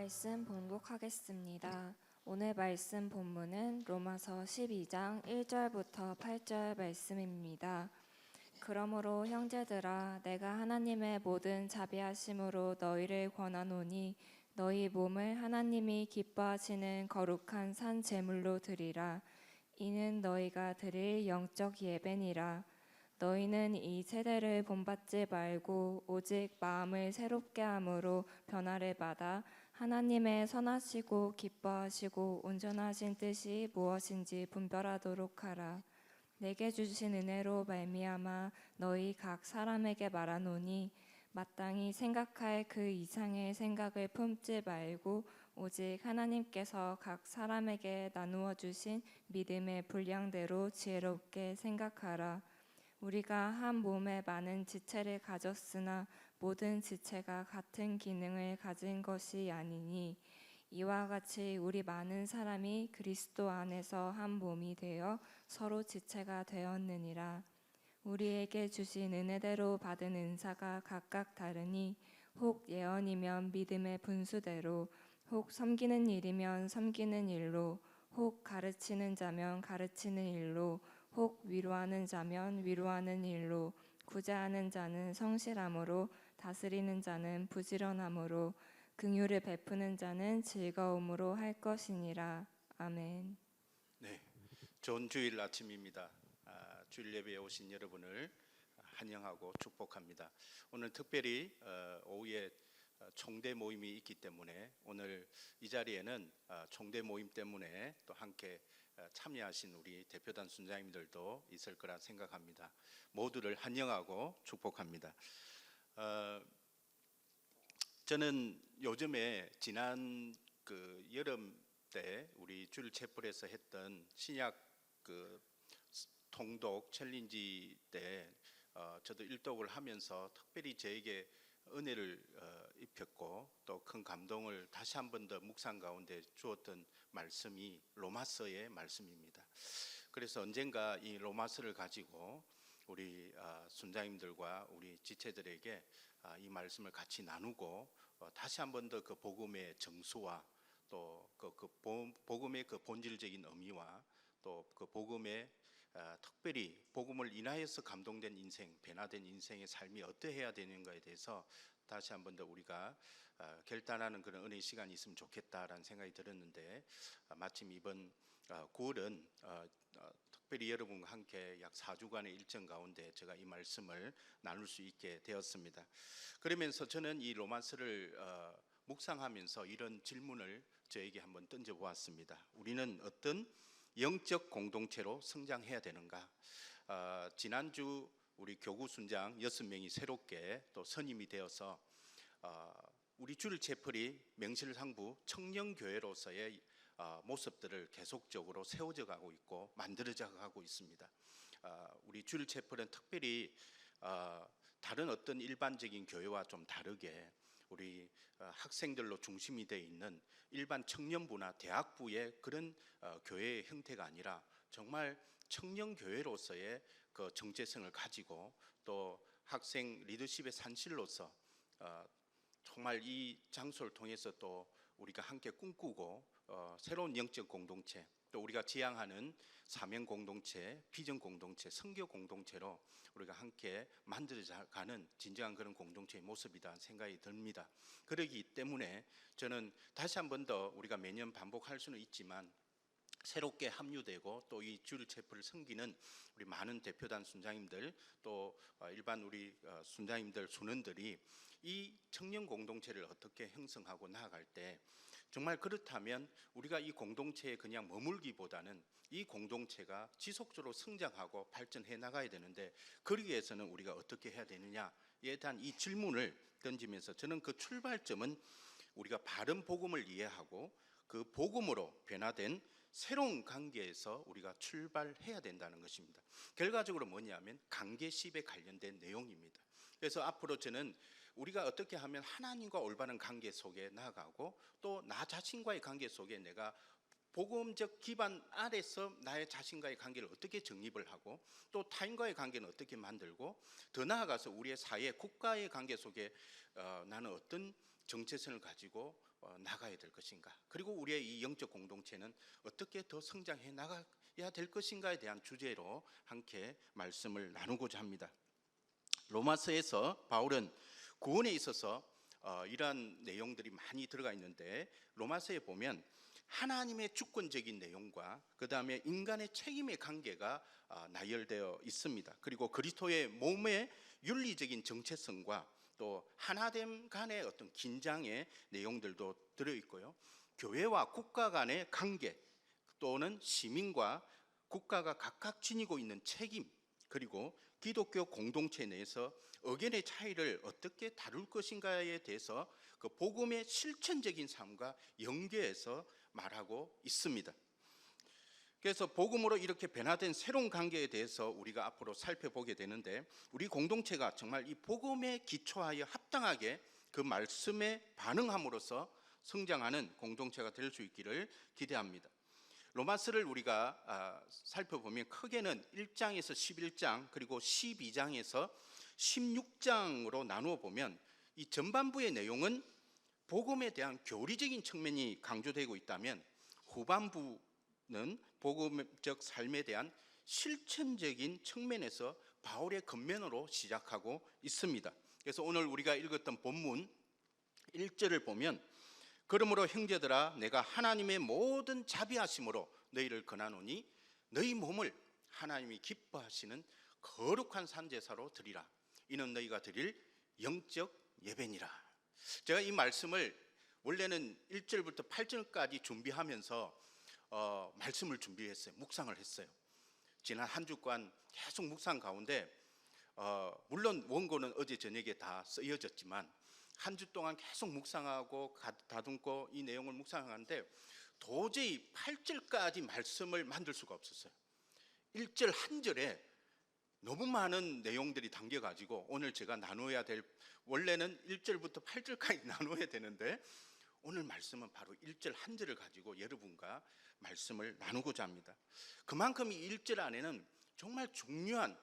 말씀 봉독하겠습니다. 오늘 말씀 본문은 로마서 12장 1절부터 8절 말씀입니다. 그러므로 형제들아, 내가 하나님의 모든 자비하심으로 너희를 권하노니 너희 몸을 하나님이 기뻐하시는 거룩한 산 제물로 드리라. 이는 너희가 드릴 영적 예배니라. 너희는 이 세대를 본받지 말고 오직 마음을 새롭게 함으로 변화를 받아 하나님의 선하시고 기뻐하시고 온전하신 뜻이 무엇인지 분별하도록 하라. 내게 주신 은혜로 말미암아 너희 각 사람에게 말하노니 마땅히 생각할 그 이상의 생각을 품지 말고 오직 하나님께서 각 사람에게 나누어 주신 믿음의 분량대로 지혜롭게 생각하라. 우리가 한 몸에 많은 지체를 가졌으나 모든 지체가 같은 기능을 가진 것이 아니니 이와 같이 우리 많은 사람이 그리스도 안에서 한 몸이 되어 서로 지체가 되었느니라. 우리에게 주신 은혜대로 받은 은사가 각각 다르니 혹 예언이면 믿음의 분수대로, 혹 섬기는 일이면 섬기는 일로, 혹 가르치는 자면 가르치는 일로, 혹 위로하는 자면 위로하는 일로, 구제하는 자는 성실함으로, 다스리는 자는 부지런함으로, 긍휼을 베푸는 자는 즐거움으로 할 것이니라. 아멘. 네, 좋은 주일 아침입니다. 주일 예배에 오신 여러분을 환영하고 축복합니다. 오늘 특별히 오후에 총대 모임이 있기 때문에 오늘 이 자리에는 총대 모임 때문에 또 함께 참여하신 우리 대표단 순장님들도 있을 거라 생각합니다. 모두를 환영하고 축복합니다. 저는 요즘에 지난 그 여름 때 우리 주일 채플에서 했던 신약 그 통독 챌린지 때 저도 일독을 하면서 특별히 저에게 은혜를 입혔고 또 큰 감동을 다시 한 번 더 묵상 가운데 주었던 말씀이 로마서의 말씀입니다. 그래서 언젠가 이 로마서를 가지고 우리 순장님들과 우리 지체들에게 이 말씀을 같이 나누고 다시 한 번 더 그 복음의 정수와 또 그 복음의 그 본질적인 의미와 또 그 복음의 특별히 복음을 인하여서 감동된 인생, 변화된 인생의 삶이 어떠해야 되는가에 대해서 다시 한 번 더 우리가 결단하는 그런 은혜의 시간이 있으면 좋겠다라는 생각이 들었는데 마침 이번 9월은 특별히 여러분과 함께 약 4주간의 일정 가운데 제가 이 말씀을 나눌 수 있게 되었습니다. 그러면서 저는 이 로마서를 묵상하면서 이런 질문을 저에게 한번 던져보았습니다. 우리는 어떤 영적 공동체로 성장해야 되는가? 지난주 우리 교구 순장 6명이 새롭게 또 선임이 되어서 우리 주일 채플이 명실상부 청년교회로서의 모습들을 계속적으로 세워져 가고 있고 만들어져 가고 있습니다. 우리 주일 채플은 특별히 다른 어떤 일반적인 교회와 좀 다르게 우리 학생들로 중심이 되어 있는 일반 청년부나 대학부의 그런 교회의 형태가 아니라 정말 청년교회로서의 그 정체성을 가지고 또 학생 리더십의 산실로서 정말 이 장소를 통해서 또 우리가 함께 꿈꾸고 새로운 영적 공동체 또 우리가 지향하는 사명 공동체, 비전 공동체, 선교 공동체로 우리가 함께 만들어가는 진정한 그런 공동체의 모습이다 생각이 듭니다. 그러기 때문에 저는 다시 한 번 더 우리가 매년 반복할 수는 있지만 새롭게 합류되고 또 이 주일 채플을 섬기는 우리 많은 대표단 순장님들 또 일반 우리 순장님들 순원들이 이 청년 공동체를 어떻게 형성하고 나아갈 때 정말 그렇다면 우리가 이 공동체에 그냥 머물기보다는 이 공동체가 지속적으로 성장하고 발전해 나가야 되는데 그러기 위해서는 우리가 어떻게 해야 되느냐에 대한 이 질문을 던지면서 저는 그 출발점은 우리가 바른 복음을 이해하고 그 복음으로 변화된 새로운 관계에서 우리가 출발해야 된다는 것입니다. 결과적으로 뭐냐면 관계십에 관련된 내용입니다. 그래서 앞으로 저는 우리가 어떻게 하면 하나님과 올바른 관계 속에 나아가고 또 나 자신과의 관계 속에 내가 복음적 기반 아래서 나의 자신과의 관계를 어떻게 정립을 하고 또 타인과의 관계는 어떻게 만들고 더 나아가서 우리의 사회, 국가의 관계 속에 나는 어떤 정체성을 가지고 나가야 될 것인가, 그리고 우리의 이 영적 공동체는 어떻게 더 성장해 나가야 될 것인가에 대한 주제로 함께 말씀을 나누고자 합니다. 로마서에서 바울은 구원에 있어서 이러한 내용들이 많이 들어가 있는데, 로마서에 보면 하나님의 주권적인 내용과 그 다음에 인간의 책임의 관계가 나열되어 있습니다. 그리고 그리스도의 몸의 윤리적인 정체성과 또 하나됨 간의 어떤 긴장의 내용들도 들어있고요, 교회와 국가 간의 관계, 또는 시민과 국가가 각각 지니고 있는 책임, 그리고 기독교 공동체 내에서 의견의 차이를 어떻게 다룰 것인가에 대해서 그 복음의 실천적인 삶과 연계해서 말하고 있습니다. 그래서 복음으로 이렇게 변화된 새로운 관계에 대해서 우리가 앞으로 살펴보게 되는데, 우리 공동체가 정말 이 복음에 기초하여 합당하게 그 말씀에 반응함으로써 성장하는 공동체가 될 수 있기를 기대합니다. 로마서를 우리가 살펴보면 크게는 1장에서 11장 그리고 12장에서 16장으로 나누어 보면, 이 전반부의 내용은 복음에 대한 교리적인 측면이 강조되고 있다면, 후반부는 복음적 삶에 대한 실천적인 측면에서 바울의 겉면으로 시작하고 있습니다. 그래서 오늘 우리가 읽었던 본문 1절을 보면, 그러므로 형제들아 내가 하나님의 모든 자비하심으로 너희를 권하노니 너희 몸을 하나님이 기뻐하시는 거룩한 산제사로 드리라. 이는 너희가 드릴 영적 예배니라. 제가 이 말씀을 원래는 1절부터 8절까지 준비하면서 말씀을 준비했어요. 묵상을 했어요. 지난 한 주간 계속 묵상 가운데 물론 원고는 어제 저녁에 다 쓰여졌지만 한 주 동안 계속 묵상하고 다듬고 이 내용을 묵상하는데 도저히 8절까지 말씀을 만들 수가 없었어요. 1절 한 절에 너무 많은 내용들이 담겨가지고 오늘 제가 나누어야 될, 원래는 1절부터 8절까지 나누어야 되는데 오늘 말씀은 바로 1절 한 절을 가지고 여러분과 말씀을 나누고자 합니다. 그만큼 이 1절 안에는 정말 중요한,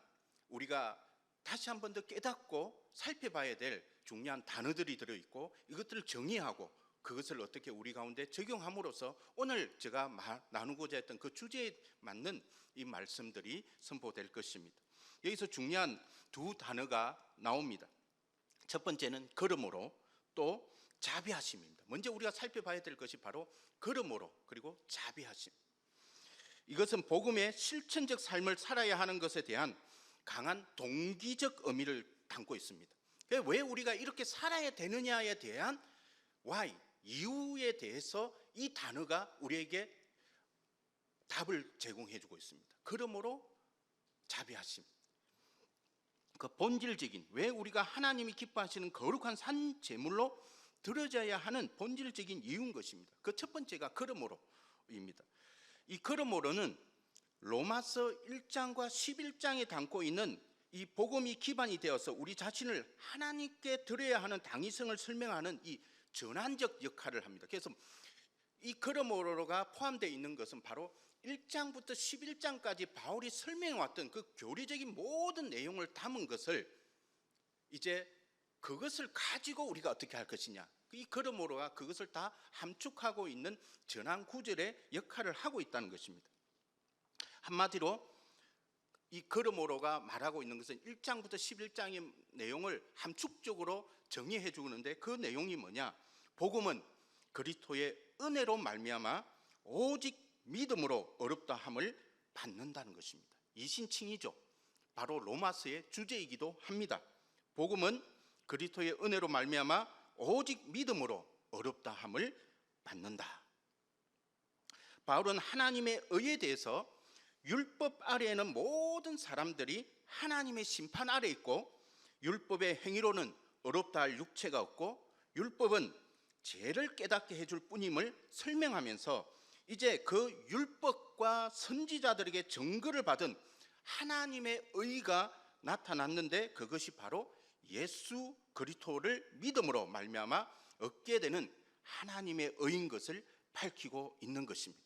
우리가 다시 한 번 더 깨닫고 살펴봐야 될 중요한 단어들이 들어있고, 이것들을 정의하고 그것을 어떻게 우리 가운데 적용함으로써 오늘 제가 나누고자 했던 그 주제에 맞는 이 말씀들이 선포될 것입니다. 여기서 중요한 두 단어가 나옵니다. 첫 번째는 그러므로, 또 자비하심입니다. 먼저 우리가 살펴봐야 될 것이 바로 그러므로, 그리고 자비하심. 이것은 복음의 실천적 삶을 살아야 하는 것에 대한 강한 동기적 의미를 담고 있습니다. 왜 우리가 이렇게 살아야 되느냐에 대한 why, 이유에 대해서 이 단어가 우리에게 답을 제공해 주고 있습니다. 그러므로 자비하심, 그 본질적인, 왜 우리가 하나님이 기뻐하시는 거룩한 산 제물로 드려져야 하는 본질적인 이유인 것입니다. 그 첫 번째가 그러므로입니다. 이 그러므로는 로마서 1장과 11장에 담고 있는 이 복음이 기반이 되어서 우리 자신을 하나님께 드려야 하는 당위성을 설명하는 이 전환적 역할을 합니다. 그래서 이 그러므로가 포함되어 있는 것은 바로 1장부터 11장까지 바울이 설명해왔던 그 교리적인 모든 내용을 담은 것을, 이제 그것을 가지고 우리가 어떻게 할 것이냐, 이 그러므로가 그것을 다 함축하고 있는 전환 구절의 역할을 하고 있다는 것입니다. 한마디로 이 그러므로가 말하고 있는 것은 1장부터 11장의 내용을 함축적으로 정의해 주는데, 그 내용이 뭐냐, 복음은 그리스도의 은혜로 말미암아 오직 믿음으로 어렵다 함을 받는다는 것입니다. 이신칭이죠. 바로 로마서의 주제이기도 합니다. 복음은 그리스도의 은혜로 말미암아 오직 믿음으로 어렵다 함을 받는다. 바울은 하나님의 의에 대해서 율법 아래에는 모든 사람들이 하나님의 심판 아래 있고, 율법의 행위로는 어렵다 할 육체가 없고, 율법은 죄를 깨닫게 해줄 뿐임을 설명하면서, 이제 그 율법과 선지자들에게 증거를 받은 하나님의 의가 나타났는데, 그것이 바로 예수 그리스도를 믿음으로 말미암아 얻게 되는 하나님의 의인 것을 밝히고 있는 것입니다.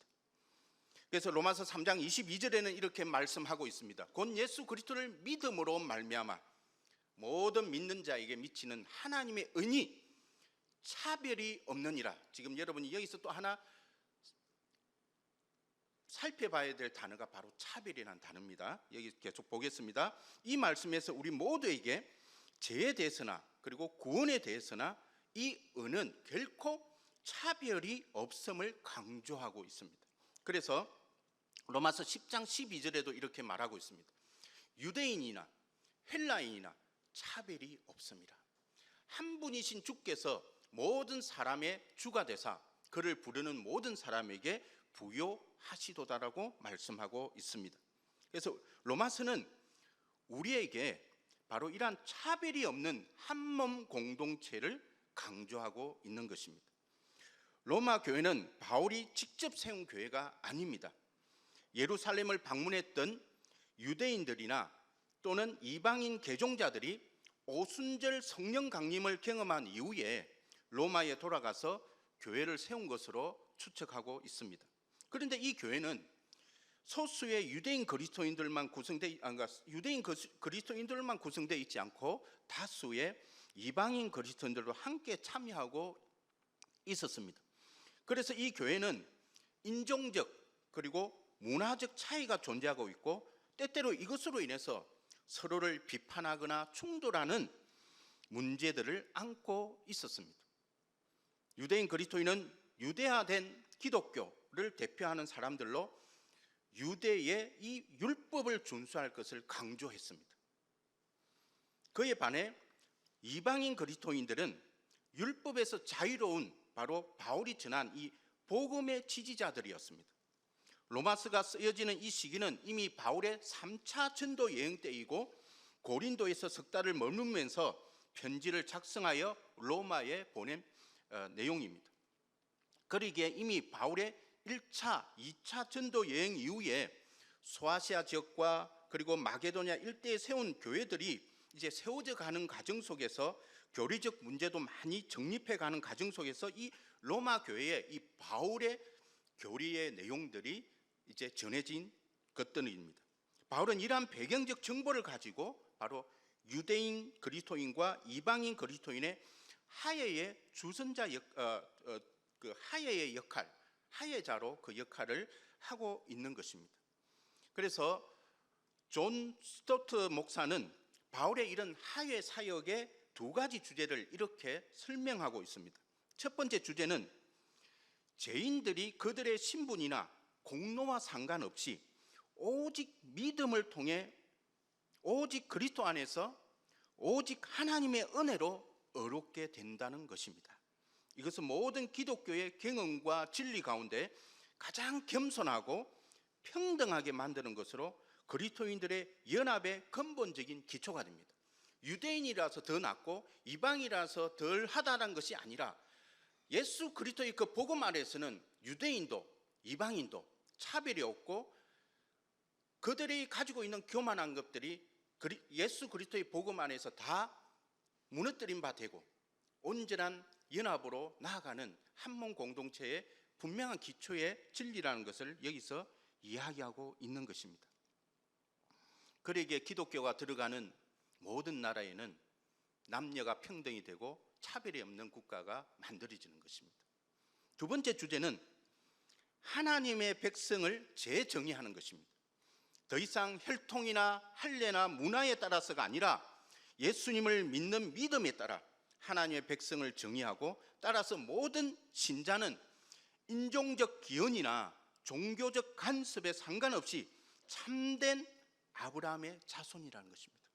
그래서 로마서 3장 22절에는 이렇게 말씀하고 있습니다. 곧 예수 그리스도를 믿음으로 말미암아 모든 믿는 자에게 미치는 하나님의 은이 차별이 없느니라. 지금 여러분이 여기서 또 하나 살펴봐야 될 단어가 바로 차별이라는 단어입니다. 여기 계속 보겠습니다. 이 말씀에서 우리 모두에게 죄에 대해서나 그리고 구원에 대해서나 이 은은 결코 차별이 없음을 강조하고 있습니다. 그래서 로마서 10장 12절에도 이렇게 말하고 있습니다. 유대인이나 헬라인이나 차별이 없습니다. 한 분이신 주께서 모든 사람의 주가 되사 그를 부르는 모든 사람에게 부요하시도다라고 말씀하고 있습니다. 그래서 로마서는 우리에게 바로 이러한 차별이 없는 한몸 공동체를 강조하고 있는 것입니다. 로마 교회는 바울이 직접 세운 교회가 아닙니다. 예루살렘을 방문했던 유대인들이나 또는 이방인 개종자들이 오순절 성령 강림을 경험한 이후에 로마에 돌아가서 교회를 세운 것으로 추측하고 있습니다. 그런데 이 교회는 소수의 유대인 그리스도인들만 구성되어 있지 않고 다수의 이방인 그리스도인들도 함께 참여하고 있었습니다. 그래서 이 교회는 인종적 그리고 문화적 차이가 존재하고 있고 때때로 이것으로 인해서 서로를 비판하거나 충돌하는 문제들을 안고 있었습니다. 유대인 그리스도인은 유대화된 기독교를 대표하는 사람들로 유대의 이 율법을 준수할 것을 강조했습니다. 그에 반해 이방인 그리스도인들은 율법에서 자유로운 바로 바울이 전한 이 복음의 지지자들이었습니다. 로마서가 쓰여지는 이 시기는 이미 바울의 3차 전도 여행 때이고 고린도에서 석 달을 머무르면서 편지를 작성하여 로마에 보낸 내용입니다. 그러기에 이미 바울의 1차, 2차 전도 여행 이후에 소아시아 지역과 그리고 마게도냐 일대에 세운 교회들이 이제 세워져 가는 과정 속에서 교리적 문제도 많이 정립해 가는 과정 속에서 이 로마 교회의 이 바울의 교리의 내용들이 이제 전해진 것들입니다. 바울은 이러한 배경적 정보를 가지고 바로 유대인 그리스도인과 이방인 그리스도인의 하예의 주선자 그 하예의 역할, 하예자로 그 역할을 하고 있는 것입니다. 그래서 존 스토트 목사는 바울의 이런 하예 사역의 두 가지 주제를 이렇게 설명하고 있습니다. 첫 번째 주제는 죄인들이 그들의 신분이나 공로와 상관없이 오직 믿음을 통해 오직 그리스도 안에서 오직 하나님의 은혜로 의롭게 된다는 것입니다. 이것은 모든 기독교의 경험과 진리 가운데 가장 겸손하고 평등하게 만드는 것으로 그리스도인들의 연합의 근본적인 기초가 됩니다. 유대인이라서 더 낫고 이방이라서 덜 하다는 것이 아니라 예수 그리스도의 그 복음 아래에서는 유대인도 이방인도 차별이 없고 그들이 가지고 있는 교만한 것들이 예수 그리스도의 복음 안에서 다 무너뜨린 바 되고 온전한 연합으로 나아가는 한몸 공동체의 분명한 기초의 진리라는 것을 여기서 이야기하고 있는 것입니다. 그러기에 기독교가 들어가는 모든 나라에는 남녀가 평등이 되고 차별이 없는 국가가 만들어지는 것입니다. 두 번째 주제는 하나님의 백성을 재정의하는 것입니다. 더 이상 혈통이나 할례나 문화에 따라서가 아니라 예수님을 믿는 믿음에 따라 하나님의 백성을 정의하고 따라서 모든 신자는 인종적 기원이나 종교적 간섭에 상관없이 참된 아브라함의 자손이라는 것입니다.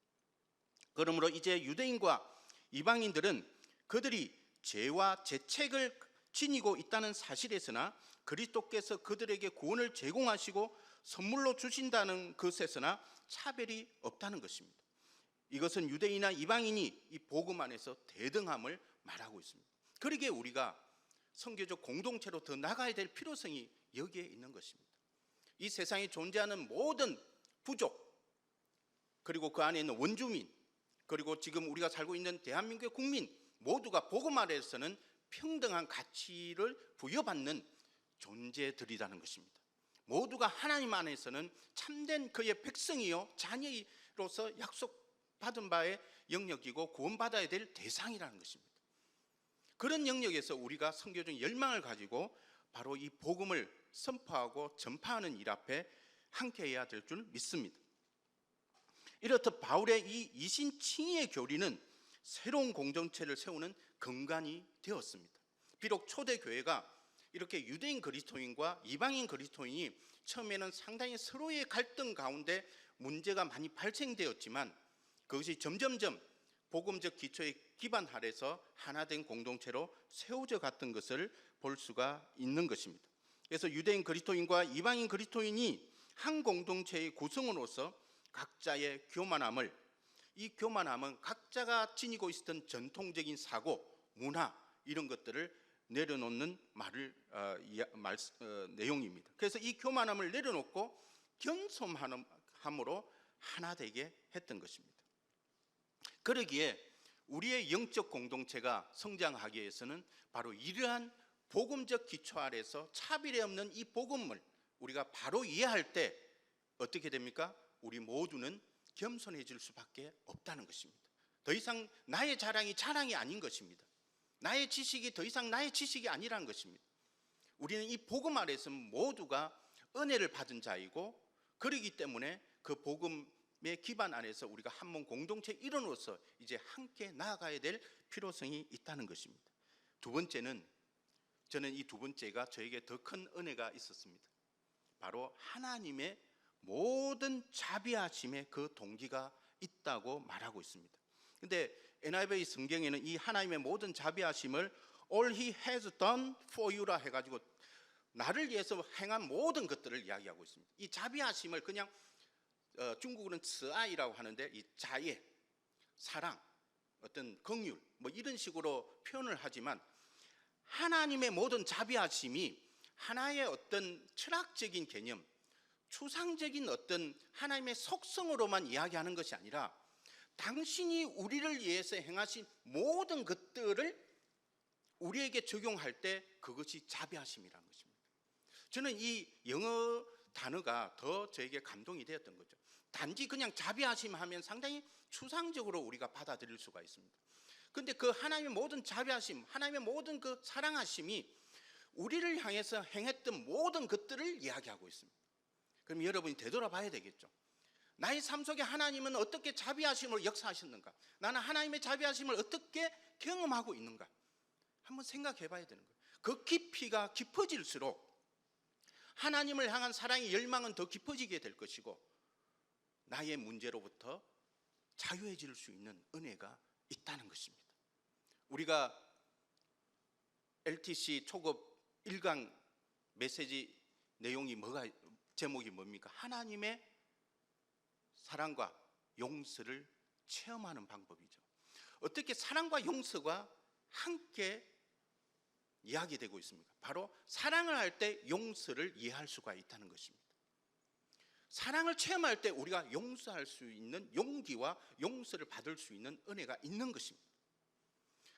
그러므로 이제 유대인과 이방인들은 그들이 죄와 죄책을 지니고 있다는 사실에서나 그리스도께서 그들에게 구원을 제공하시고 선물로 주신다는 것에서나 차별이 없다는 것입니다. 이것은 유대인이나 이방인이 이 복음 안에서 대등함을 말하고 있습니다. 그러기에 우리가 선교적 공동체로 더 나가야 될 필요성이 여기에 있는 것입니다. 이 세상에 존재하는 모든 부족 그리고 그 안에 있는 원주민 그리고 지금 우리가 살고 있는 대한민국의 국민 모두가 복음 아래에서는 평등한 가치를 부여받는 존재들이라는 것입니다. 모두가 하나님 안에서는 참된 그의 백성이요 자녀로서 약속받은 바의 영역이고 구원받아야 될 대상이라는 것입니다. 그런 영역에서 우리가 선교적 열망을 가지고 바로 이 복음을 선포하고 전파하는 일 앞에 함께해야 될 줄 믿습니다. 이렇듯 바울의 이 이신칭의의 교리는 새로운 공동체를 세우는 근간이 되었습니다. 비록 초대교회가 이렇게 유대인 그리스도인과 이방인 그리스도인이 처음에는 상당히 서로의 갈등 가운데 문제가 많이 발생되었지만 그것이 점점점 복음적 기초에 기반 아래서 하나된 공동체로 세워져 갔던 것을 볼 수가 있는 것입니다. 그래서 유대인 그리스도인과 이방인 그리스도인이 한 공동체의 구성으로서 각자의 교만함을, 이 교만함은 각자가 지니고 있었던 전통적인 사고, 문화 이런 것들을 내려놓는 내용입니다. 그래서 이 교만함을 내려놓고 겸손함으로 하나 되게 했던 것입니다. 그러기에 우리의 영적 공동체가 성장하기 위해서는 바로 이러한 복음적 기초 아래서 차별이 없는 이 복음을 우리가 바로 이해할 때 어떻게 됩니까? 우리 모두는 겸손해질 수밖에 없다는 것입니다. 더 이상 나의 자랑이 아닌 것입니다. 나의 지식이 더 이상 나의 지식이 아니라는 것입니다. 우리는 이 복음 아래서 모두가 은혜를 받은 자이고, 그러기 때문에 그 복음의 기반 안에서 우리가 한 몸 공동체 일원으로서 이제 함께 나아가야 될 필요성이 있다는 것입니다. 두 번째는, 저는 이 두 번째가 저에게 더 큰 은혜가 있었습니다. 바로 하나님의 모든 자비하심의 그 동기가 있다고 말하고 있습니다. 근데 NIV 성경에는 이 하나님의 모든 자비하심을 All He has done for you라 해가지고 나를 위해서 행한 모든 것들을 이야기하고 있습니다. 이 자비하심을 그냥 중국어는 츠아이라고 하는데, 이 자애, 사랑, 어떤 긍휼 뭐 이런 식으로 표현을 하지만, 하나님의 모든 자비하심이 하나의 어떤 철학적인 개념, 추상적인 어떤 하나님의 속성으로만 이야기하는 것이 아니라 당신이 우리를 위해서 행하신 모든 것들을 우리에게 적용할 때 그것이 자비하심이라는 것입니다. 저는 이 영어 단어가 더 저에게 감동이 되었던 거죠. 단지 그냥 자비하심 하면 상당히 추상적으로 우리가 받아들일 수가 있습니다. 그런데 그 하나님의 모든 자비하심, 하나님의 모든 그 사랑하심이 우리를 향해서 행했던 모든 것들을 이야기하고 있습니다. 그럼 여러분이 되돌아봐야 되겠죠. 나의 삶 속에 하나님은 어떻게 자비하심으로 역사하셨는가? 나는 하나님의 자비하심을 어떻게 경험하고 있는가? 한번 생각해 봐야 되는 거예요. 그 깊이가 깊어질수록 하나님을 향한 사랑의 열망은 더 깊어지게 될 것이고, 나의 문제로부터 자유해질 수 있는 은혜가 있다는 것입니다. 우리가 LTC 초급 1강 메시지 내용이 제목이 뭡니까? 하나님의 사랑과 용서를 체험하는 방법이죠. 어떻게 사랑과 용서가 함께 이야기되고 있습니까? 바로 사랑을 할 때 용서를 이해할 수가 있다는 것입니다. 사랑을 체험할 때 우리가 용서할 수 있는 용기와 용서를 받을 수 있는 은혜가 있는 것입니다.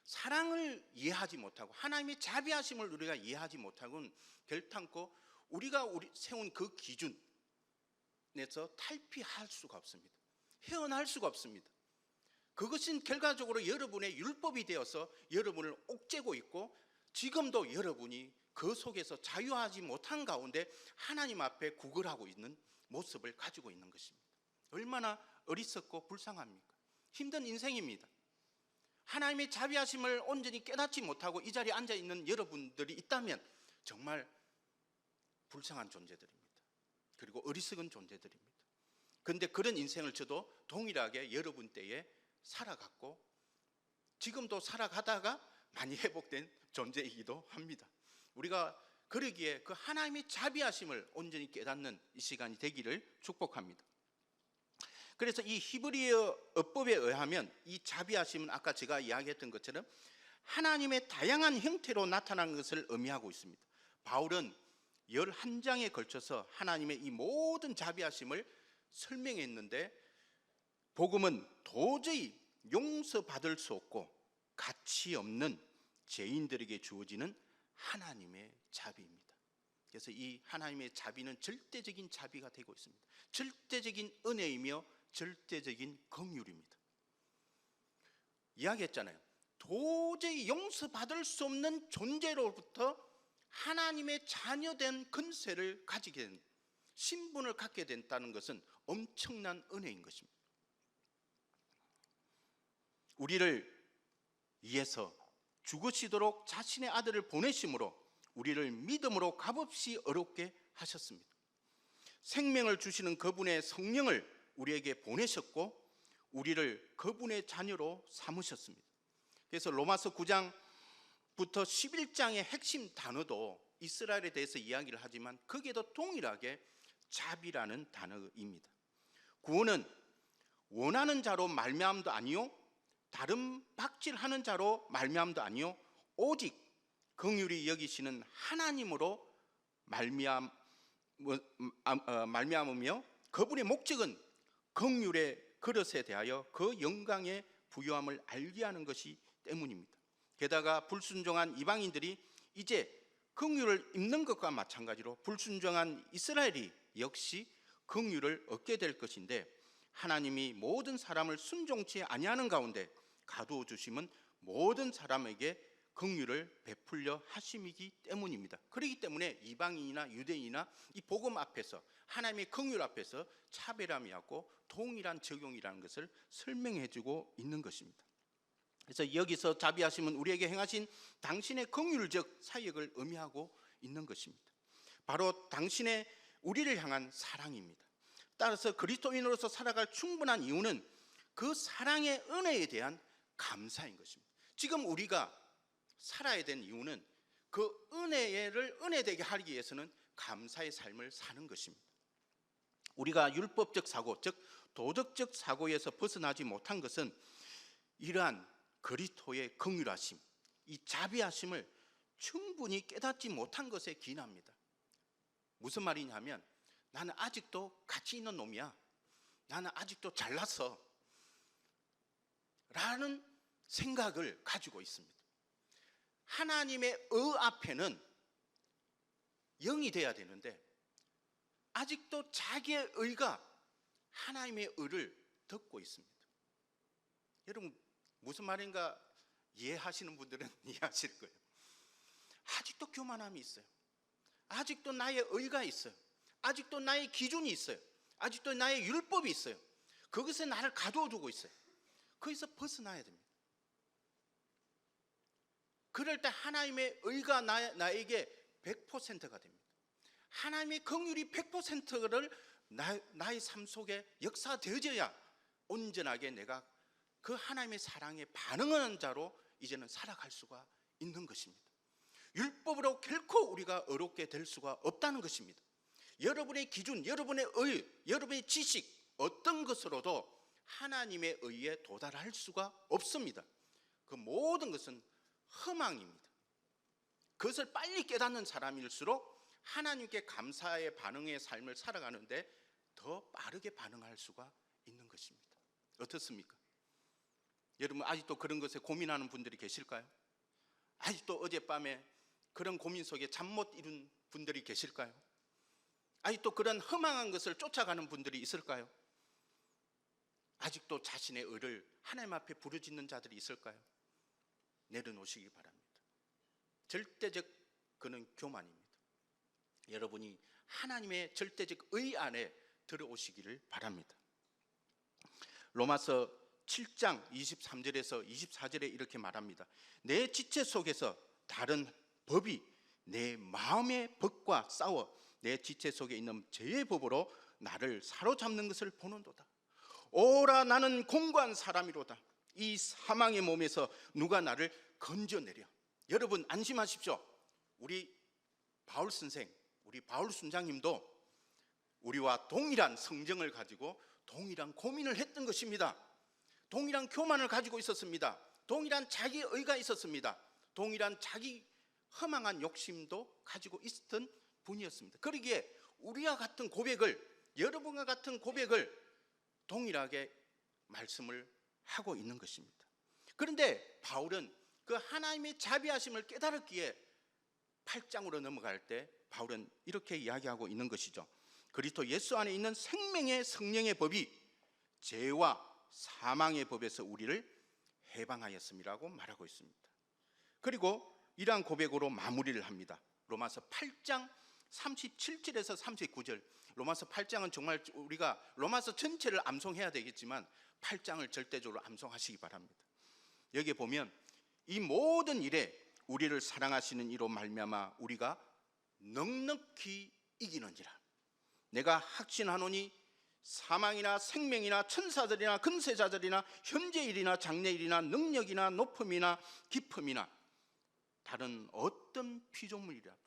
사랑을 이해하지 못하고 하나님의 자비하심을 우리가 이해하지 못하고는 결탄코 우리가 세운 그 기준에서 탈피할 수가 없습니다. 헤어날 수가 없습니다. 그것은 결과적으로 여러분의 율법이 되어서 여러분을 옥죄고 있고, 지금도 여러분이 그 속에서 자유하지 못한 가운데 하나님 앞에 구걸하고 있는 모습을 가지고 있는 것입니다. 얼마나 어리석고 불쌍합니까? 힘든 인생입니다. 하나님의 자비하심을 온전히 깨닫지 못하고 이 자리에 앉아 있는 여러분들이 있다면 정말 불쌍한 존재들입니다. 그리고 어리석은 존재들입니다. 그런데 그런 인생을 저도 동일하게 여러분 때에 살아갔고, 지금도 살아가다가 많이 회복된 존재이기도 합니다. 우리가 그러기에 그 하나님의 자비하심을 온전히 깨닫는 이 시간이 되기를 축복합니다. 그래서 이 히브리어 어법에 의하면 이 자비하심은 아까 제가 이야기했던 것처럼 하나님의 다양한 형태로 나타난 것을 의미하고 있습니다. 바울은 11장에 걸쳐서 하나님의 이 모든 자비하심을 설명했는데, 복음은 도저히 용서받을 수 없고 가치 없는 죄인들에게 주어지는 하나님의 자비입니다. 그래서 이 하나님의 자비는 절대적인 자비가 되고 있습니다. 절대적인 은혜이며 절대적인 긍휼입니다. 이야기했잖아요. 도저히 용서받을 수 없는 존재로부터 하나님의 자녀된 근세를 가지게 된, 신분을 갖게 된다는 것은 엄청난 은혜인 것입니다. 우리를 위해서 죽으시도록 자신의 아들을 보내심으로 우리를 믿음으로 값없이 의롭게 하셨습니다. 생명을 주시는 그분의 성령을 우리에게 보내셨고 우리를 그분의 자녀로 삼으셨습니다. 그래서 로마서 9장부터 11장의 핵심 단어도 이스라엘에 대해서 이야기를 하지만 거기에도 동일하게 자비라는 단어입니다. 구원은 원하는 자로 말미암도 아니요 다른 박질하는 자로 말미암도 아니요 오직 긍휼히 여기시는 하나님으로 말미암으며 그분의 목적은 긍휼의 그릇에 대하여 그 영광의 부요함을 알게 하는 것이 때문입니다. 게다가 불순종한 이방인들이 이제 긍휼을 입는 것과 마찬가지로 불순종한 이스라엘이 역시 긍휼을 얻게 될 것인데 하나님이 모든 사람을 순종치 아니하는 가운데 가두어 주심은 모든 사람에게 긍휼을 베풀려 하심이기 때문입니다. 그렇기 때문에 이방인이나 유대인이나 이 복음 앞에서 하나님의 긍휼 앞에서 차별함이 없고 동일한 적용이라는 것을 설명해 주고 있는 것입니다. 그래서 여기서 자비하심은 우리에게 행하신 당신의 긍휼적 사역을 의미하고 있는 것입니다. 바로 당신의 우리를 향한 사랑입니다. 따라서 그리스도인으로서 살아갈 충분한 이유는 그 사랑의 은혜에 대한 감사인 것입니다. 지금 우리가 살아야 되는 이유는 그 은혜를 은혜되게 하기 위해서는 감사의 삶을 사는 것입니다. 우리가 율법적 사고, 즉 도덕적 사고에서 벗어나지 못한 것은 이러한 그리스도의 긍휼하심, 이 자비하심을 충분히 깨닫지 못한 것에 기인합니다. 무슨 말이냐면 나는 아직도 가치 있는 놈이야, 나는 아직도 잘났어 라는 생각을 가지고 있습니다. 하나님의 앞에는 영이 돼야 되는데 아직도 자기의 의가 하나님의 의를 덮고 있습니다. 여러분 무슨 말인가 이해하시는 분들은 이해하실 거예요. 아직도 교만함이 있어요. 아직도 나의 의가 있어요. 아직도 나의 기준이 있어요. 아직도 나의 율법이 있어요. 그것에 나를 가두어 두고 있어요. 거기서 벗어나야 됩니다. 그럴 때 하나님의 의가 나에게 100%가 됩니다. 하나님의 긍휼이 100%를 나의 삶 속에 역사되어져야 온전하게 내가 그 하나님의 사랑에 반응하는 자로 이제는 살아갈 수가 있는 것입니다. 율법으로 결코 우리가 의롭게 될 수가 없다는 것입니다. 여러분의 기준, 여러분의 의, 여러분의 지식 어떤 것으로도 하나님의 의에 도달할 수가 없습니다. 그 모든 것은 허망입니다. 그것을 빨리 깨닫는 사람일수록 하나님께 감사의 반응의 삶을 살아가는데 더 빠르게 반응할 수가 있는 것입니다. 어떻습니까? 여러분 아직도 그런 것에 고민하는 분들이 계실까요? 아직도 어젯밤에 그런 고민 속에 잠 못 이룬 분들이 계실까요? 아직도 그런 허망한 것을 쫓아가는 분들이 있을까요? 아직도 자신의 의를 하나님 앞에 부르짖는 자들이 있을까요? 내려놓으시기 바랍니다. 절대적 그는 교만입니다. 여러분이 하나님의 절대적 의 안에 들어오시기를 바랍니다. 로마서 7장 23절에서 24절에 이렇게 말합니다. 내 지체 속에서 다른 법이 내 마음의 법과 싸워 내 지체 속에 있는 죄의 법으로 나를 사로잡는 것을 보는도다. 오라 나는 공고한 사람이로다. 이 사망의 몸에서 누가 나를 건져내려. 여러분 안심하십시오. 우리 바울 선생, 우리 바울 순장님도 우리와 동일한 성정을 가지고 동일한 고민을 했던 것입니다. 동일한 교만을 가지고 있었습니다. 동일한 자기 의가 있었습니다. 동일한 자기 허망한 욕심도 가지고 있었던 분이었습니다. 그러기에 우리와 같은 고백을, 여러분과 같은 고백을 동일하게 말씀을 하고 있는 것입니다. 그런데 바울은 그 하나님의 자비하심을 깨달았기에 8장으로 넘어갈 때 바울은 이렇게 이야기하고 있는 것이죠. 그리스도 예수 안에 있는 생명의 성령의 법이 죄와 사망의 법에서 우리를 해방하였음이라고 말하고 있습니다. 그리고 이러한 고백으로 마무리를 합니다. 로마서 8장 37절에서 39절. 로마서 8장은 정말 우리가 로마서 전체를 암송해야 되겠지만 8장을 절대적으로 암송하시기 바랍니다. 여기에 보면 이 모든 일에 우리를 사랑하시는 이로 말미암아 우리가 넉넉히 이기느니라. 내가 확신하노니 사망이나 생명이나 천사들이나 근세자들이나 현재일이나 장래일이나 능력이나 높음이나 깊음이나 다른 어떤 피조물이라도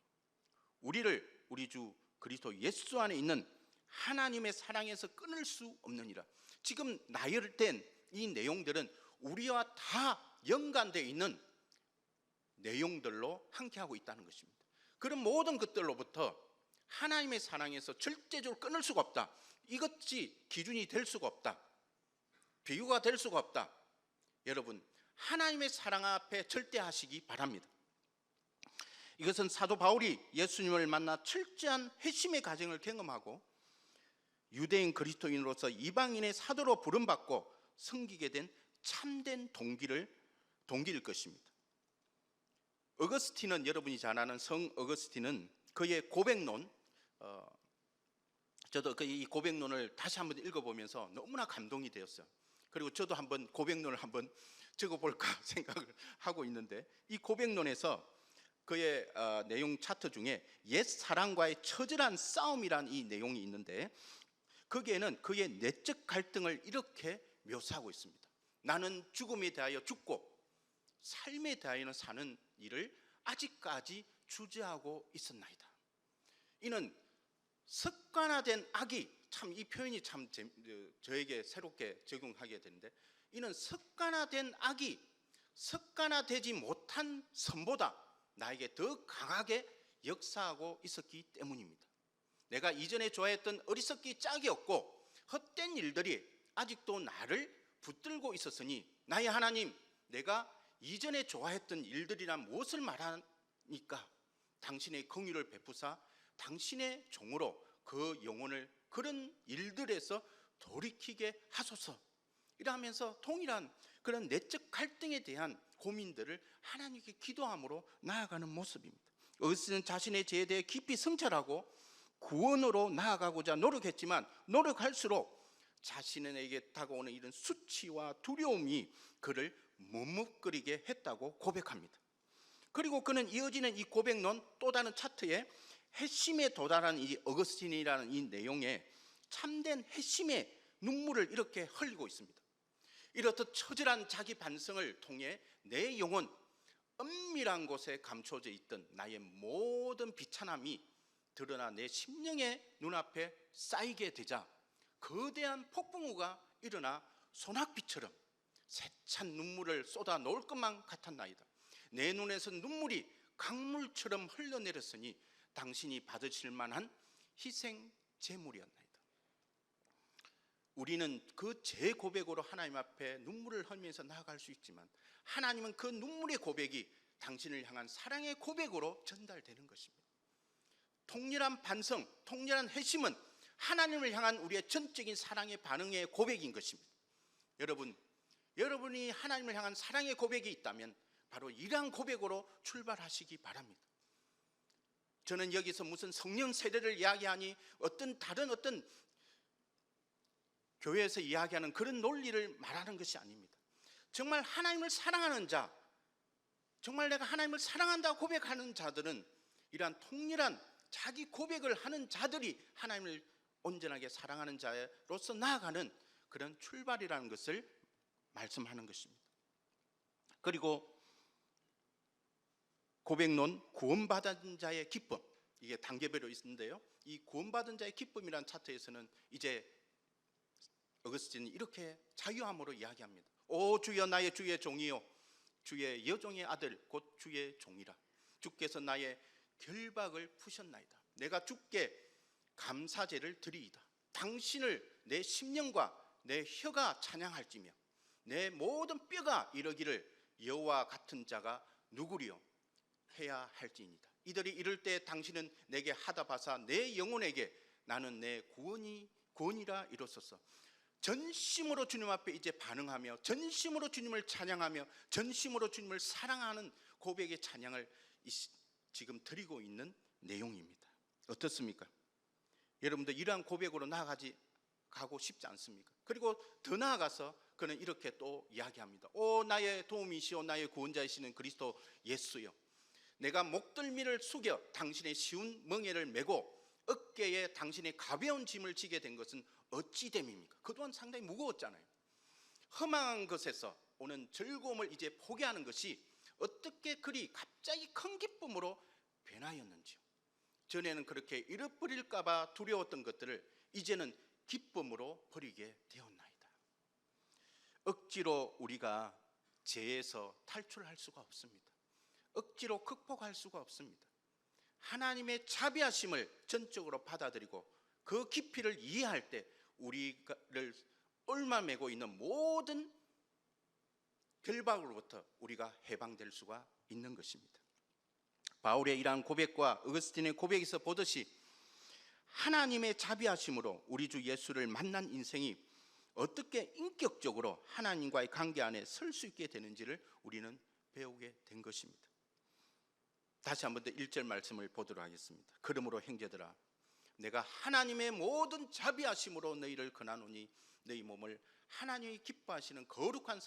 우리를 우리 주 그리스도 예수 안에 있는 하나님의 사랑에서 끊을 수 없느니라. 지금 나열된 이 내용들은 우리와 다 연관되어 있는 내용들로 함께하고 있다는 것입니다. 그런 모든 것들로부터 하나님의 사랑에서 절대적으로 끊을 수가 없다. 이것이 기준이 될 수가 없다. 비유가 될 수가 없다. 여러분, 하나님의 사랑 앞에 절대하시기 바랍니다. 이것은 사도 바울이 예수님을 만나 철저한 회심의 과정을 경험하고 유대인 그리스도인으로서 이방인의 사도로 부름받고 섬기게 된 참된 동기일 것입니다. 어거스틴은, 여러분이 잘 아는 성 어거스틴은 그의 고백론, 저도 이 고백론을 다시 한번 읽어보면서 너무나 감동이 되었어요. 그리고 저도 한번 고백론을 한번 적어볼까 생각을 하고 있는데, 이 고백론에서 그의 내용 차트 중에 옛 사랑과의 처절한 싸움이란 이 내용이 있는데, 거기에는 그의 내적 갈등을 이렇게 묘사하고 있습니다. 나는 죽음에 대하여 죽고 삶에 대하여는 사는 일을 아직까지 주저하고 있었나이다. 이는 습관화된 악이, 참 이 표현이 참 저에게 새롭게 적용하게 되는데, 이는 습관화된 악이 습관화되지 못한 선보다 나에게 더 강하게 역사하고 있었기 때문입니다. 내가 이전에 좋아했던 어리석기 짝이 없고 헛된 일들이 아직도 나를 붙들고 있었으니, 나의 하나님, 내가 이전에 좋아했던 일들이란 무엇을 말하니까 당신의 긍휼을 베푸사 당신의 종으로 그 영혼을 그런 일들에서 돌이키게 하소서. 이러면서 동일한 그런 내적 갈등에 대한 고민들을 하나님께 기도함으로 나아가는 모습입니다. 어거스틴은 자신의 죄에 대해 깊이 성찰하고 구원으로 나아가고자 노력했지만 노력할수록 자신에게 다가오는 이런 수치와 두려움이 그를 머뭇거리게 했다고 고백합니다. 그리고 그는 이어지는 이 고백론 또 다른 차트에 회심에 도달한 이 어거스틴이라는 이 내용에 참된 회심의 눈물을 이렇게 흘리고 있습니다. 이렇듯 처절한 자기 반성을 통해 내 영혼, 은밀한 곳에 감춰져 있던 나의 모든 비참함이 드러나 내 심령의 눈앞에 쌓이게 되자 거대한 폭풍우가 일어나 소낙비처럼 세찬 눈물을 쏟아 놓을 것만 같았나이다. 내 눈에서 눈물이 강물처럼 흘러내렸으니 당신이 받으실 만한 희생 제물이었나이다. 우리는 그 제 고백으로 하나님 앞에 눈물을 흘리면서 나아갈 수 있지만, 하나님은 그 눈물의 고백이 당신을 향한 사랑의 고백으로 전달되는 것입니다. 통렬한 반성, 통렬한 회심은 하나님을 향한 우리의 전적인 사랑의 반응의 고백인 것입니다. 여러분이 하나님을 향한 사랑의 고백이 있다면 바로 이러한 고백으로 출발하시기 바랍니다. 저는 여기서 무슨 성령 세례를 이야기하니 다른 어떤 교회에서 이야기하는 그런 논리를 말하는 것이 아닙니다. 정말 하나님을 사랑하는 자, 정말 내가 하나님을 사랑한다고 고백하는 자들은 이러한 통렬한 자기 고백을 하는 자들이 하나님을 온전하게 사랑하는 자로서 나아가는 그런 출발이라는 것을 말씀하는 것입니다. 그리고 고백론 구원받은 자의 기쁨, 이게 단계별로 있는데요, 이 구원받은 자의 기쁨이라는 차트에서는 이제 어거스틴이 이렇게 자유함으로 이야기합니다. 오 주여, 나의 주의 종이요, 주의 여종의 아들 곧 주의 종이라. 주께서 나의 결박을 푸셨나이다. 내가 주께 감사제를 드리이다. 당신을 내 심령과 내 혀가 찬양할지며 내 모든 뼈가 이르기를 여호와 같은 자가 누구리요 해야 할지니이다. 이들이 이를 때 당신은 내게 하다바사 내 영혼에게 나는 내 구원이라 이로소서. 전심으로 주님 앞에 이제 반응하며 전심으로 주님을 찬양하며 전심으로 주님을 사랑하는 고백의 찬양을 지금 드리고 있는 내용입니다. 어떻습니까? 여러분들 이러한 고백으로 나아가고 싶지 않습니까? 그리고 더 나아가서 그는 이렇게 또 이야기합니다. 오 나의 도움이시오 나의 구원자이시는 그리스도 예수여, 내가 목덜미를 숙여 당신의 쉬운 멍에를 메고 어깨에 당신의 가벼운 짐을 지게 된 것은 어찌 됨입니까? 그동안 상당히 무거웠잖아요. 허망한 것에서 오는 즐거움을 이제 포기하는 것이 어떻게 그리 갑자기 큰 기쁨으로 변하였는지요. 전에는 그렇게 잃어버릴까 봐 두려웠던 것들을 이제는 기쁨으로 버리게 되었나이다. 억지로 우리가 죄에서 탈출할 수가 없습니다. 억지로 극복할 수가 없습니다. 하나님의 자비하심을 전적으로 받아들이고 그 깊이를 이해할 때 우리를 얽매고 있는 모든 결박으로부터 우리가 해방될 수가 있는 것입니다. 바울의 이러한 고백과 어거스틴의 고백에서 보듯이 하나님의 자비하심으로 우리 주 예수를 만난 인생이 어떻게 인격적으로 하나님과의 관계 안에 설 수 있게 되는지를 우리는 배우게 된 것입니다. 다시 한번 더 1절 말씀을 보도록 하겠습니다. 그러므로 형제들아, 내가 하나님의 모든 자비하심으로 너희를 권하노니 너희 몸을 하나님이 기뻐하시는 거룩한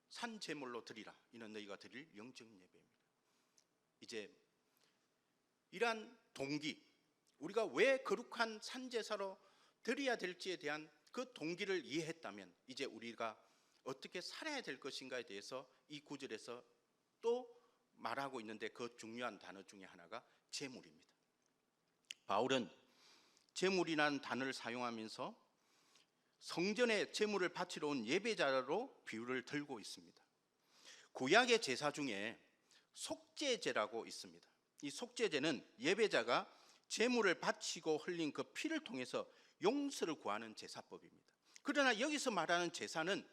산제물로 드리라. 이는 너희가 드릴 영적 예배입니다. 이제 이러한 동기, 우리가 왜 거룩한 산제사로 드려야 될지에 대한 그 동기를 이해했다면 이제 우리가 어떻게 살아야 될 것인가에 대해서 이 구절에서 또 말하고 있는데 그 중요한 단어 중에 하나가 제물입니다. 바울은 제물이라는 단어를 사용하면서 성전에 제물을 바치러 온 예배자로 비유를 들고 있습니다. 구약의 제사 중에 속죄제라고 있습니다. 이 속죄제는 예배자가 제물을 바치고 흘린 그 피를 통해서 용서를 구하는 제사법입니다. 그러나 여기서 말하는 제사는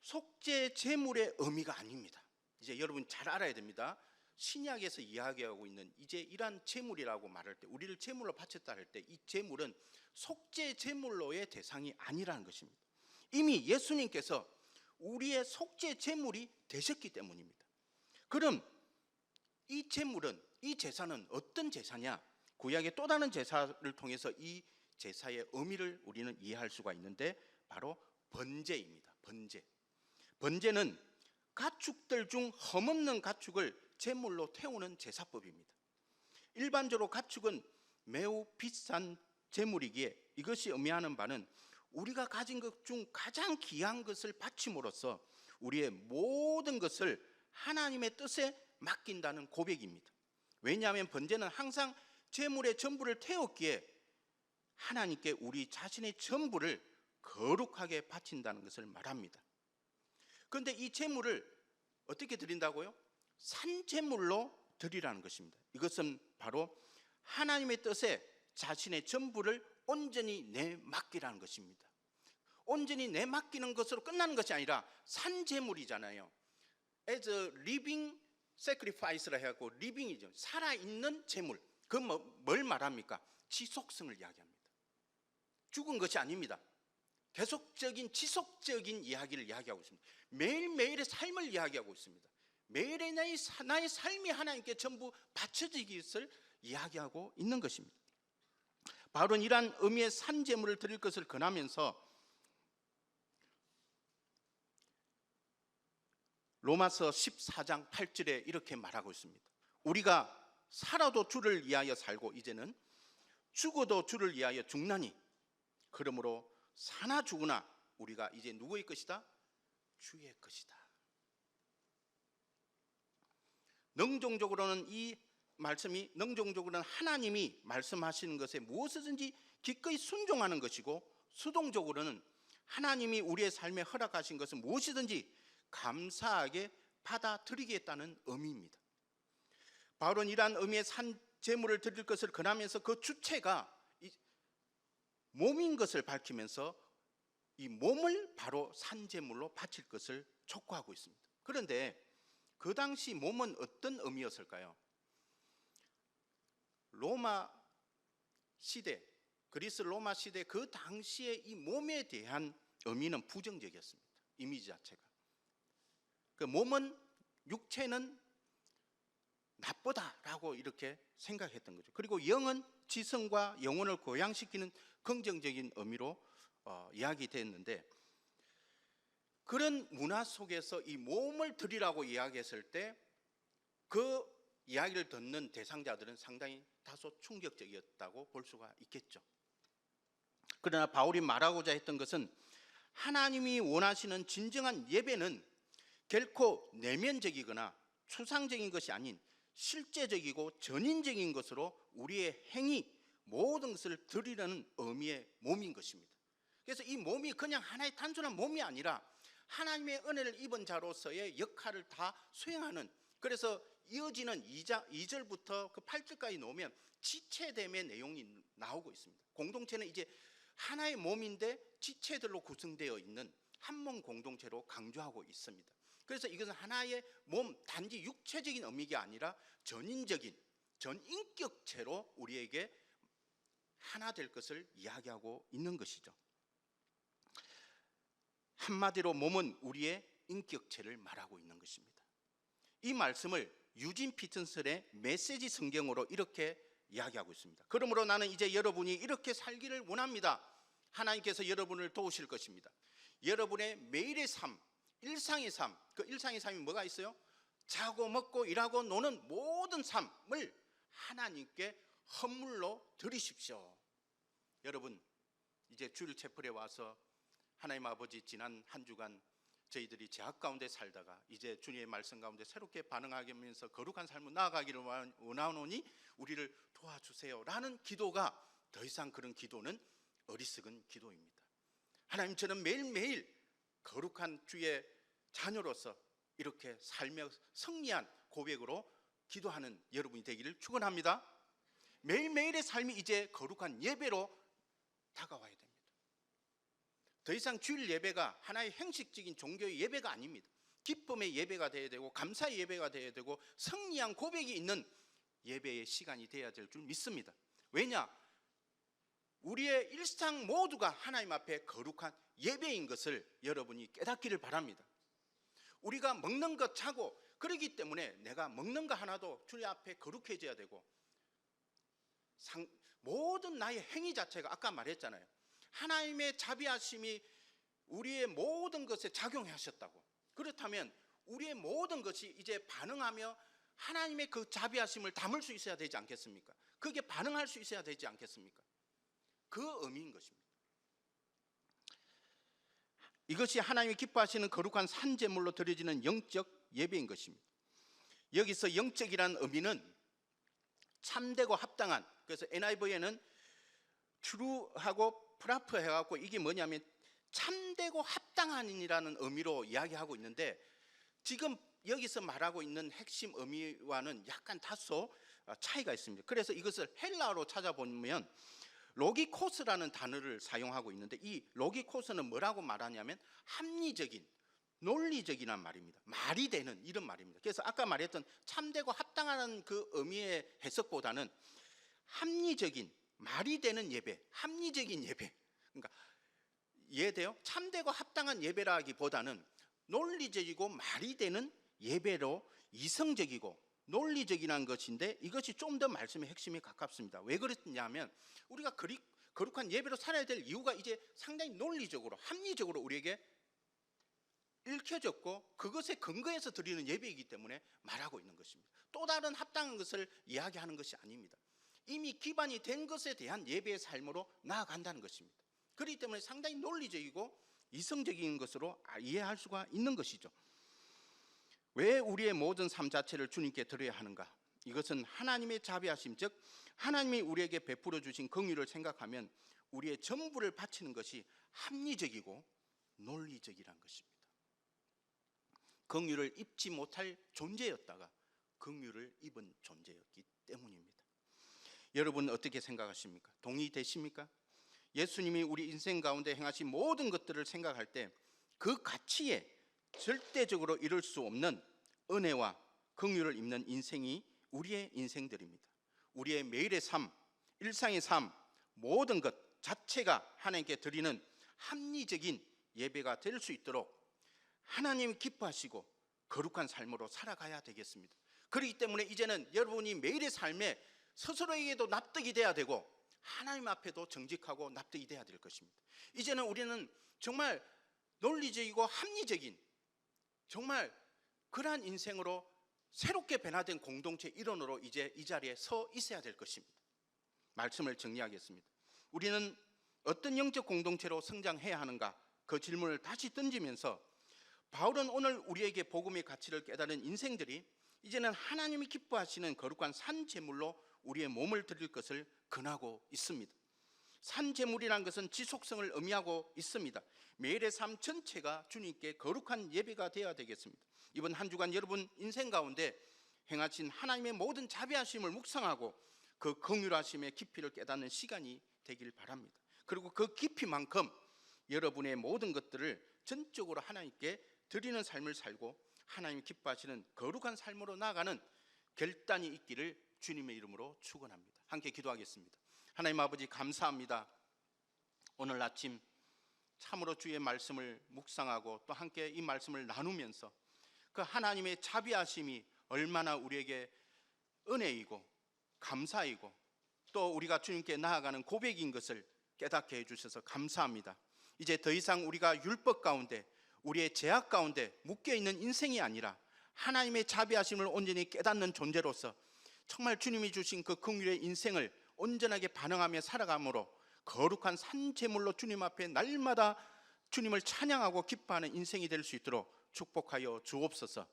속죄 제물의 의미가 아닙니다. 이제 여러분 잘 알아야 됩니다. 신약에서 이야기하고 있는 이제 이러한 제물이라고 말할 때, 우리를 제물로 바쳤다 할 때 이 제물은 속죄 제물로의 대상이 아니라는 것입니다. 이미 예수님께서 우리의 속죄 제물이 되셨기 때문입니다. 그럼 이 제물은, 이 제사는 어떤 제사냐? 구약의 또 다른 제사를 통해서 이 제사의 의미를 우리는 이해할 수가 있는데 바로 번제입니다. 번제는 가축들 중 흠없는 가축을 제물로 태우는 제사법입니다. 일반적으로 가축은 매우 비싼 제물이기에 이것이 의미하는 바는 우리가 가진 것 중 가장 귀한 것을 바침으로써 우리의 모든 것을 하나님의 뜻에 맡긴다는 고백입니다. 왜냐하면 번제는 항상 제물의 전부를 태웠기에 하나님께 우리 자신의 전부를 거룩하게 바친다는 것을 말합니다. 그런데 이 제물을 어떻게 드린다고요? 산제물로 드리라는 것입니다. 이것은 바로 하나님의 뜻에 자신의 전부를 온전히 내맡기라는 것입니다. 온전히 내맡기는 것으로 끝나는 것이 아니라 산제물이잖아요. As a living sacrifice라 해갖고 living이죠. 살아있는 제물. 그 뭘 말합니까? 지속성을 이야기합니다. 죽은 것이 아닙니다. 계속적인 지속적인 이야기를 이야기하고 있습니다. 매일매일의 삶을 이야기하고 있습니다. 매일의 나의 삶이 하나님께 전부 바쳐지기 것을 이야기하고 있는 것입니다. 바울은 이러한 의미의 산제물을 드릴 것을 권하면서 로마서 14장 8절에 이렇게 말하고 있습니다. 우리가 살아도 주를 위하여 살고 이제는 죽어도 주를 위하여 죽나니 그러므로 사나 죽으나 우리가 이제 누구의 것이다? 주의 것이다. 능동적으로는 이 말씀이 능동적으로는 하나님이 말씀하시는 것에 무엇이든지 기꺼이 순종하는 것이고, 수동적으로는 하나님이 우리의 삶에 허락하신 것은 무엇이든지 감사하게 받아들이겠다는 의미입니다. 바울은 이러한 의미의 산제물을 드릴 것을 권하면서 그 주체가 몸인 것을 밝히면서 이 몸을 바로 산제물로 바칠 것을 촉구하고 있습니다. 그런데 그 당시 몸은 어떤 의미였을까요? 로마 시대 그리스 로마 시대 그 당시에 이 몸에 대한 의미는 부정적이었습니다. 이미지 자체가. 그 몸은, 육체는 나쁘다라고 이렇게 생각했던 거죠. 그리고 영은 지성과 영혼을 고양시키는 긍정적인 의미로 이야기됐는데, 그런 문화 속에서 이 몸을 드리라고 이야기했을 때 그 이야기를 듣는 대상자들은 상당히 다소 충격적이었다고 볼 수가 있겠죠. 그러나 바울이 말하고자 했던 것은 하나님이 원하시는 진정한 예배는 결코 내면적이거나 추상적인 것이 아닌 실제적이고 전인적인 것으로 우리의 행위, 모든 것을 드리려는 의미의 몸인 것입니다. 그래서 이 몸이 그냥 하나의 단순한 몸이 아니라 하나님의 은혜를 입은 자로서의 역할을 다 수행하는, 그래서 이어지는 2절부터 그 8절까지 놓으면 지체됨의 내용이 나오고 있습니다. 공동체는 이제 하나의 몸인데 지체들로 구성되어 있는 한 몸 공동체로 강조하고 있습니다. 그래서 이것은 하나의 몸, 단지 육체적인 의미가 아니라 전인적인, 전인격체로 우리에게 하나 될 것을 이야기하고 있는 것이죠. 한마디로 몸은 우리의 인격체를 말하고 있는 것입니다. 이 말씀을 유진 피튼슨의 메시지 성경으로 이렇게 이야기하고 있습니다. 그러므로 나는 이제 여러분이 이렇게 살기를 원합니다. 하나님께서 여러분을 도우실 것입니다. 여러분의 매일의 삶, 일상의 삶, 그 일상의 삶이 뭐가 있어요? 자고 먹고 일하고 노는 모든 삶을 하나님께 헌물로 드리십시오. 여러분, 이제 주일 채플에 와서 하나님 아버지, 지난 한 주간 저희들이 죄악 가운데 살다가 이제 주님의 말씀 가운데 새롭게 반응하면서 거룩한 삶을 나아가기를 원하노니 우리를 도와주세요 라는 기도가, 더 이상 그런 기도는 어리석은 기도입니다. 하나님, 저는 매일매일 거룩한 주의 자녀로서 이렇게 살며 승리한 고백으로 기도하는 여러분이 되기를 축원합니다. 매일매일의 삶이 이제 거룩한 예배로 다가와야 됩니다. 더 이상 주일 예배가 하나의 형식적인 종교의 예배가 아닙니다. 기쁨의 예배가 되어야 되고 감사의 예배가 되어야 되고 승리한 고백이 있는 예배의 시간이 되어야 될 줄 믿습니다. 왜냐? 우리의 일상 모두가 하나님 앞에 거룩한 예배인 것을 여러분이 깨닫기를 바랍니다. 우리가 먹는 것, 자고 그러기 때문에 내가 먹는 거 하나도 주님 앞에 거룩해져야 되고, 모든 나의 행위 자체가 아까 말했잖아요. 하나님의 자비하심이 우리의 모든 것에 작용하셨다고. 그렇다면 우리의 모든 것이 이제 반응하며 하나님의 그 자비하심을 담을 수 있어야 되지 않겠습니까? 그게 반응할 수 있어야 되지 않겠습니까? 그 의미인 것입니다. 이것이 하나님이 기뻐하시는 거룩한 산제물로 드려지는 영적 예배인 것입니다. 여기서 영적이라는 의미는 참되고 합당한, 그래서 NIV에는 true하고 프라프 해갖고 이게 뭐냐면 참되고 합당한이라는 의미로 이야기하고 있는데, 지금 여기서 말하고 있는 핵심 의미와는 약간 다소 차이가 있습니다. 그래서 이것을 헬라어로 찾아보면 로기코스라는 단어를 사용하고 있는데, 이 로기코스는 뭐라고 말하냐면 합리적인, 논리적이란 말입니다. 말이 되는 이런 말입니다. 그래서 아까 말했던 참되고 합당한 그 의미의 해석보다는 합리적인, 말이 되는 예배, 합리적인 예배. 그러니까 이해돼요? 참되고 합당한 예배라기보다는 논리적이고 말이 되는 예배로 이성적이고 논리적이라는 것인데, 이것이 좀 더 말씀의 핵심에 가깝습니다. 왜 그랬냐면 우리가 거룩한 예배로 살아야 될 이유가 이제 상당히 논리적으로, 합리적으로 우리에게 읽혀졌고 그것에 근거해서 드리는 예배이기 때문에 말하고 있는 것입니다. 또 다른 합당한 것을 이야기하는 것이 아닙니다. 이미 기반이 된 것에 대한 예배의 삶으로 나아간다는 것입니다. 그렇기 때문에 상당히 논리적이고 이성적인 것으로 이해할 수가 있는 것이죠. 왜 우리의 모든 삶 자체를 주님께 드려야 하는가? 이것은 하나님의 자비하심, 즉 하나님이 우리에게 베풀어 주신 긍휼을 생각하면 우리의 전부를 바치는 것이 합리적이고 논리적이란 것입니다. 긍휼을 입지 못할 존재였다가 긍휼을 입은 존재였기 때문입니다. 여러분 어떻게 생각하십니까? 동의되십니까? 예수님이 우리 인생 가운데 행하신 모든 것들을 생각할 때 그 가치에 절대적으로 이룰 수 없는 은혜와 긍휼을 입는 인생이 우리의 인생들입니다. 우리의 매일의 삶, 일상의 삶, 모든 것, 자체가 하나님께 드리는 합리적인 예배가 될 수 있도록 하나님이 기뻐하시고 거룩한 삶으로 살아가야 되겠습니다. 그렇기 때문에 이제는 여러분이 매일의 삶에 스스로에게도 납득이 돼야 되고 하나님 앞에도 정직하고 납득이 돼야 될 것입니다. 이제는 우리는 정말 논리적이고 합리적인 정말 그러한 인생으로 새롭게 변화된 공동체 일원으로 이제 이 자리에 서 있어야 될 것입니다. 말씀을 정리하겠습니다. 우리는 어떤 영적 공동체로 성장해야 하는가? 그 질문을 다시 던지면서 바울은 오늘 우리에게 복음의 가치를 깨달은 인생들이 이제는 하나님이 기뻐하시는 거룩한 산제물로 우리의 몸을 드릴 것을 권하고 있습니다. 산제물이라는 것은 지속성을 의미하고 있습니다. 매일의 삶 전체가 주님께 거룩한 예배가 되어야 되겠습니다. 이번 한 주간 여러분 인생 가운데 행하신 하나님의 모든 자비하심을 묵상하고 그 긍휼하심의 깊이를 깨닫는 시간이 되길 바랍니다. 그리고 그 깊이만큼 여러분의 모든 것들을 전적으로 하나님께 드리는 삶을 살고 하나님이 기뻐하시는 거룩한 삶으로 나아가는 결단이 있기를 주님의 이름으로 축원합니다. 함께 기도하겠습니다. 하나님 아버지 감사합니다. 오늘 아침 참으로 주의 말씀을 묵상하고 또 함께 이 말씀을 나누면서 그 하나님의 자비하심이 얼마나 우리에게 은혜이고 감사이고 또 우리가 주님께 나아가는 고백인 것을 깨닫게 해주셔서 감사합니다. 이제 더 이상 우리가 율법 가운데 우리의 죄악 가운데 묶여있는 인생이 아니라 하나님의 자비하심을 온전히 깨닫는 존재로서 정말 주님이 주신 그 긍휼의 인생을 온전하게 반응하며 살아감으로 거룩한 산제물로 주님 앞에 날마다 주님을 찬양하고 기뻐하는 인생이 될 수 있도록 축복하여 주옵소서.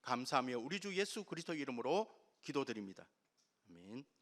감사하며 우리 주 예수 그리스도 이름으로 기도드립니다. 아멘.